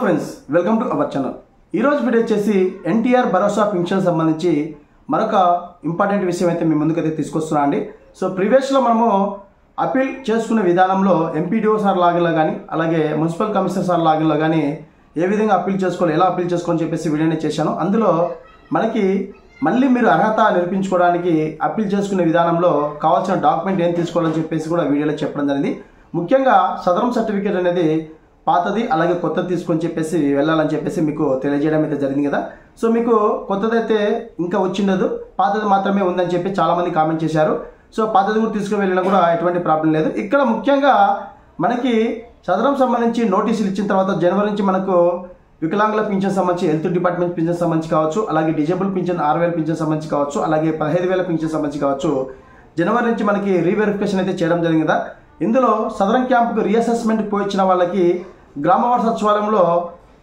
Friends, welcome to our channel. ఈరోజు video వచ్చేసి ఎన్టీఆర్ భరోసా pension సంబంధించి మరొక ఇంపార్టెంట్ విషయం అయితే మీ ముందుకైతే తీసుకొస్తున్నా అండి. సో ప్రీవియస్లో మనము అపీల్ చేసుకునే విధానంలో ఎంపీడీఓ సార్ లాగిన్లో కానీ అలాగే మున్సిపల్ కమిషనర్ సార్ లాగిన్లో కానీ ఏ విధంగా అపీల్ చేసుకోవాలి, ఎలా అపీల్ చేసుకోవాలని చెప్పేసి వీడియోనే చేశాను. అందులో మనకి మళ్ళీ మీరు అర్హత నిరూపించుకోవడానికి అపీల్ చేసుకునే విధానంలో కావాల్సిన డాక్యుమెంట్ ఏం తీసుకోవాలని చెప్పేసి కూడా వీడియోలో చెప్పడం జరిగింది. ముఖ్యంగా సదరం సర్టిఫికేట్ అనేది పాతది అలాగే కొత్తది తీసుకొని చెప్పేసి వెళ్ళాలని చెప్పేసి మీకు తెలియజేయడం అయితే జరిగింది కదా. సో మీకు కొత్తదైతే ఇంకా వచ్చిండదు, పాతది మాత్రమే ఉందని చెప్పి చాలామంది కామెంట్ చేశారు. సో పాతది కూడా తీసుకుని వెళ్ళినా కూడా ఎటువంటి ప్రాబ్లం లేదు. ఇక్కడ ముఖ్యంగా మనకి సదరం సంబంధించి నోటీసులు ఇచ్చిన తర్వాత జనవరి నుంచి మనకు వికలాంగుల పింఛన్ సంబంధించి హెల్త్ డిపార్ట్మెంట్ పింఛన్ సంబంధించి కావచ్చు, అలాగే డిజేబుల్ పింఛన్ 6,000 పింఛన్ సంబంధించి కావచ్చు, అలాగే 15,000 పింఛన్ సంబంధించి కావచ్చు, జనవరి నుంచి మనకి రీవెరిఫికేషన్ అయితే చేయడం జరిగింది కదా. ఇందులో సదరం క్యాంపుకు రీఅసెస్మెంట్ పోయించిన వాళ్ళకి గ్రామవార్డు సచివాలయంలో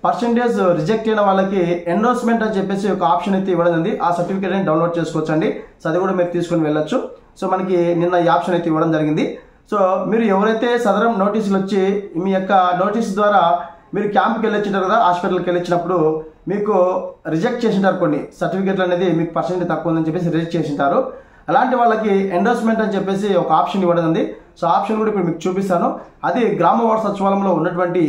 పర్సెంటేజ్ రిజెక్ట్ అయిన వాళ్ళకి ఎండోర్స్మెంట్ అని చెప్పేసి ఒక ఆప్షన్ అయితే ఇవ్వడం ఉంది. ఆ సర్టిఫికేట్ అని డౌన్లోడ్ చేసుకోవచ్చు అండి. సో అది కూడా మీరు తీసుకొని వెళ్ళొచ్చు. సో మనకి నిన్న ఈ ఆప్షన్ అయితే ఇవ్వడం జరిగింది. సో మీరు ఎవరైతే సదరం నోటీసులు వచ్చి మీ యొక్క నోటీస్ ద్వారా మీరు క్యాంప్కి వెళ్ళొచ్చింటారు కదా, హాస్పిటల్కి వెళ్ళొచ్చినప్పుడు మీకు రిజెక్ట్ చేసింటారు, కొన్ని సర్టిఫికేట్లు అనేది మీకు పర్సెంటేజ్ తక్కువ ఉందని చెప్పేసి రిజెక్ట్ చేసింటారు. అలాంటి వాళ్ళకి ఎండోర్స్మెంట్ అని చెప్పేసి ఒక ఆప్షన్ ఇవ్వడం ఉంది. సో ఆప్షన్ కూడా ఇప్పుడు మీకు చూపిస్తాను. అది గ్రామ వార్డు సచివాలయంలో ఉన్నటువంటి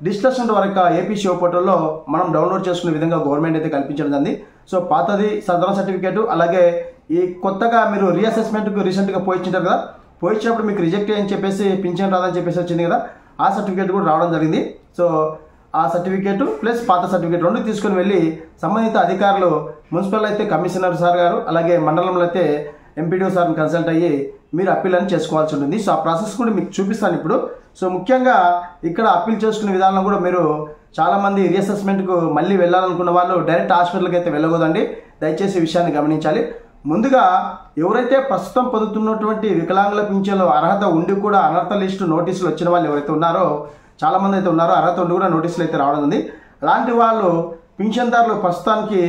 డిస్కషన్ వరకు ఏపీసీఓ పోర్టల్లో మనం డౌన్లోడ్ చేసుకునే విధంగా గవర్నమెంట్ అయితే కల్పించడం జరిగింది. సో పాతది సదరం సర్టిఫికేట్, అలాగే ఈ కొత్తగా మీరు రీఅసెస్మెంట్కు రీసెంట్గా పోయించారు కదా, పోయించినప్పుడు మీకు రిజెక్ట్ అని చెప్పేసి పింఛన్ రాదని చెప్పేసి వచ్చింది కదా, ఆ సర్టిఫికేట్ కూడా రావడం జరిగింది. సో ఆ సర్టిఫికేట్ ప్లస్ పాత సర్టిఫికేట్ రెండు తీసుకొని వెళ్ళి సంబంధిత అధికారులు, మున్సిపల్ అయితే కమిషనర్ సార్ గారు, అలాగే మండలంలో అయితే ఎంపీడీఓ సార్ని కన్సల్ట్ అయ్యి మీరు అప్పీల్ అని చేసుకోవాల్సి ఉంటుంది. సో ఆ ప్రాసెస్ కూడా మీకు చూపిస్తాను ఇప్పుడు. సో ముఖ్యంగా ఇక్కడ అప్పీల్ చేసుకునే విధానం కూడా మీరు చాలామంది రీఅసెస్మెంట్కు మళ్ళీ వెళ్ళాలనుకున్న వాళ్ళు డైరెక్ట్ హాస్పిటల్కి అయితే వెళ్ళకూడదండి. దయచేసి ఈ విషయాన్ని గమనించాలి. ముందుగా ఎవరైతే ప్రస్తుతం పొందుతున్నటువంటి వికలాంగుల పింఛన్లు అర్హత ఉండి కూడా అనర్హత లిస్టు నోటీసులు వచ్చిన వాళ్ళు ఎవరైతే ఉన్నారో, చాలామంది అయితే ఉన్నారో, అర్హత ఉండి కూడా నోటీసులు అయితే రావడం ఉంది. అలాంటి వాళ్ళు పింఛన్దారులు ప్రస్తుతానికి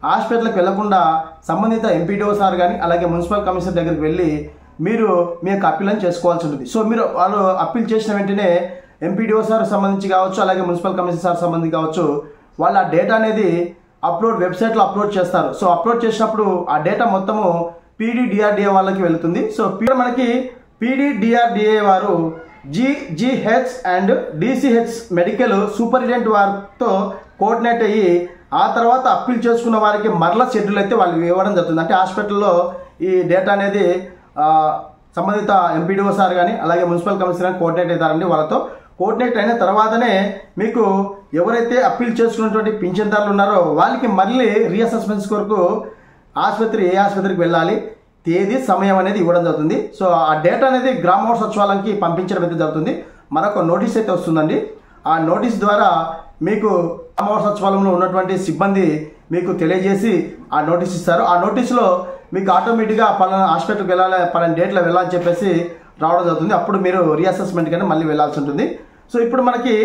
హాస్పిటల్కి వెళ్లకుండా సంబంధిత ఎంపీడీఓ సార్ కానీ అలాగే మున్సిపల్ కమిషనర్ దగ్గరికి వెళ్ళి మీరు మీ యొక్క అప్పీల్ అని చేసుకోవాల్సి ఉంటుంది. సో మీరు వాళ్ళు అప్పీల్ చేసిన వెంటనే ఎంపీడీఓ సార్ సంబంధించి కావచ్చు, అలాగే మున్సిపల్ కమిషనర్ సార్ సంబంధించి కావచ్చు, వాళ్ళు ఆ డేటా అనేది వెబ్సైట్లో అప్లోడ్ చేస్తారు. సో అప్లోడ్ చేసినప్పుడు ఆ డేటా మొత్తము పీడీడీఆర్డీఏ వాళ్ళకి వెళుతుంది. సో మనకి పీడీడీఆర్డీఏ వారు GH and DCH medical superintendent వారితో కోఆర్డినేట్ అయ్యి ఆ తర్వాత అప్పీల్ చేసుకున్న వారికి మరలా షెడ్యూల్ అయితే వాళ్ళు ఇవ్వడం జరుగుతుంది. అంటే హాస్పిటల్లో ఈ డేటా అనేది సంబంధిత ఎంపీడీఓ సార్ కానీ అలాగే మున్సిపల్ కమిషనర్ కోఆర్డినేట్ అవుతారండి. వాళ్ళతో కోఆర్డినేట్ అయిన తర్వాతనే మీకు ఎవరైతే అప్పీల్ చేసుకున్నటువంటి పింఛన్దారులు ఉన్నారో వాళ్ళకి మళ్ళీ రీఅసెస్మెంట్స్ కొరకు ఏ ఆసుపత్రికి వెళ్ళాలి, తేదీ, సమయం అనేది ఇవ్వడం జరుగుతుంది. సో ఆ డేటా అనేది గ్రామ వార్డు సచివాలయానికి పంపించడం అయితే జరుగుతుంది. మరొక నోటీస్ అయితే వస్తుందండి. ఆ నోటీస్ ద్వారా మీకు గ్రామ వార్డు సచివాలయంలో ఉన్నటువంటి సిబ్బంది మీకు తెలియజేసి ఆ నోటీస్ ఇస్తారు. ఆ నోటీసులో మీకు ఆటోమేటిక్గా పలానా హాస్పిటల్కి వెళ్ళాలి, పలానా డేట్లో వెళ్ళాలని చెప్పేసి రావడం జరుగుతుంది. అప్పుడు మీరు రీఅసెస్మెంట్ కానీ మళ్ళీ వెళ్ళాల్సి ఉంటుంది. సో ఇప్పుడు మనకి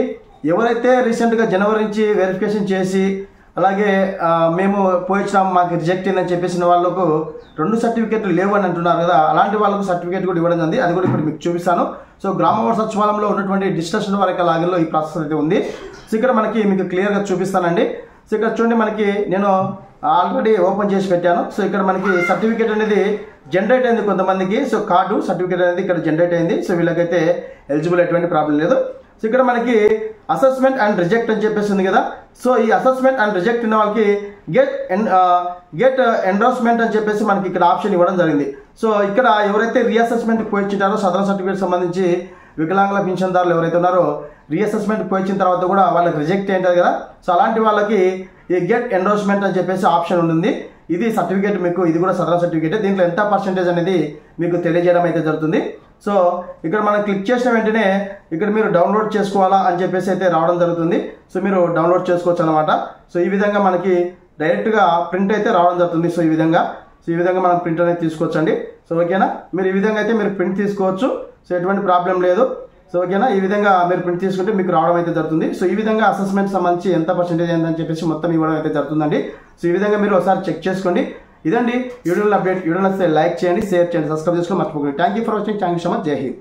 ఎవరైతే రీసెంట్గా జనవరి నుంచి వెరిఫికేషన్ చేసి అలాగే మేము పోయించాం మాకు రిజెక్ట్ అయిందని చెప్పేసిన వాళ్ళకు 2 సర్టిఫికేట్లు లేవు అని అంటున్నారు కదా, అలాంటి వాళ్ళకు సర్టిఫికేట్ కూడా ఇవ్వడం జరిగింది. అది కూడా ఇప్పుడు మీకు చూపిస్తాను. సో గ్రామ వార్డు సచివాలయంలో ఉన్నటువంటి డిస్కషన్ వరకు లాగిన్లో ఈ ప్రాసెస్ అయితే ఉంది. సో ఇక్కడ మీకు క్లియర్గా చూపిస్తానండి. సో ఇక్కడ చూడండి, మనకి నేను ఆల్రెడీ ఓపెన్ చేసి పెట్టాను. సో ఇక్కడ మనకి సర్టిఫికేట్ అనేది జనరేట్ అయింది కొంతమందికి. సో కార్డు సర్టిఫికేట్ అనేది ఇక్కడ జనరేట్ అయింది. సో వీళ్ళకైతే ఎలిజిబుల్ ఎటువంటి ప్రాబ్లం లేదు. సో ఇక్కడ మనకి అసెస్మెంట్ అండ్ రిజెక్ట్ అని చెప్పేసి ఉంది కదా. సో ఈ అసెస్మెంట్ అండ్ రిజెక్ట్ ఉన్న వాళ్ళకి గెట్ ఎండోర్స్మెంట్ అని చెప్పేసి మనకి ఇక్కడ ఆప్షన్ ఇవ్వడం జరిగింది. సో ఇక్కడ ఎవరైతే రీఅసెస్మెంట్ పోయించారో సదరం సర్టిఫికేట్ సంబంధించి వికలాంగుల పింఛన్దారులు ఎవరైతే ఉన్నారో రీఅసెస్మెంట్ పోయించిన తర్వాత కూడా వాళ్ళకి రిజెక్ట్ అయింటుంది కదా. సో అలాంటి వాళ్ళకి ఈ గెట్ ఎండోర్స్మెంట్ అని చెప్పేసి ఆప్షన్ ఉంటుంది. ఇది సర్టిఫికేట్ మీకు, ఇది కూడా సదరం సర్టిఫికేట్. దీంట్లో ఎంత పర్సెంటేజ్ అనేది మీకు తెలియజేయడం అయితే జరుగుతుంది. సో ఇక్కడ మనం క్లిక్ చేసిన వెంటనే ఇక్కడ మీరు డౌన్లోడ్ చేసుకోవాలా అని చెప్పేసి అయితే రావడం జరుగుతుంది. సో మీరు డౌన్లోడ్ చేసుకోవచ్చు అనమాట. సో ఈ విధంగా మనకి డైరెక్ట్గా ప్రింట్ అయితే రావడం జరుగుతుంది. సో ఈ విధంగా మనం ప్రింట్ అనేది తీసుకోవచ్చండి. సో ఓకేనా, మీరు ఈ విధంగా అయితే మీరు ప్రింట్ తీసుకోవచ్చు. సో ఎటువంటి ప్రాబ్లం లేదు. సో ఓకేనా, ఈ విధంగా మీరు ప్రింట్ తీసుకుంటే మీకు రావడం అయితే జరుగుతుంది. సో ఈ విధంగా అసెస్మెంట్ సంబంధించి ఎంత పర్సెంటేజ్ ఏందని చెప్పేసి మొత్తం ఇవ్వడం అయితే జరుగుతుందండి. సో ఈ విధంగా మీరు ఒకసారి చెక్ చేసుకోండి. ఇదండి వీడియోలో అప్డేట్. వీడియో నచ్చితే లైక్ చేయండి, షేర్ చేయండి, సబ్స్క్రైబ్ చేసుకోండి మర్చిపోకండి. Thank you for watching. Thank you so much. జై హింద్.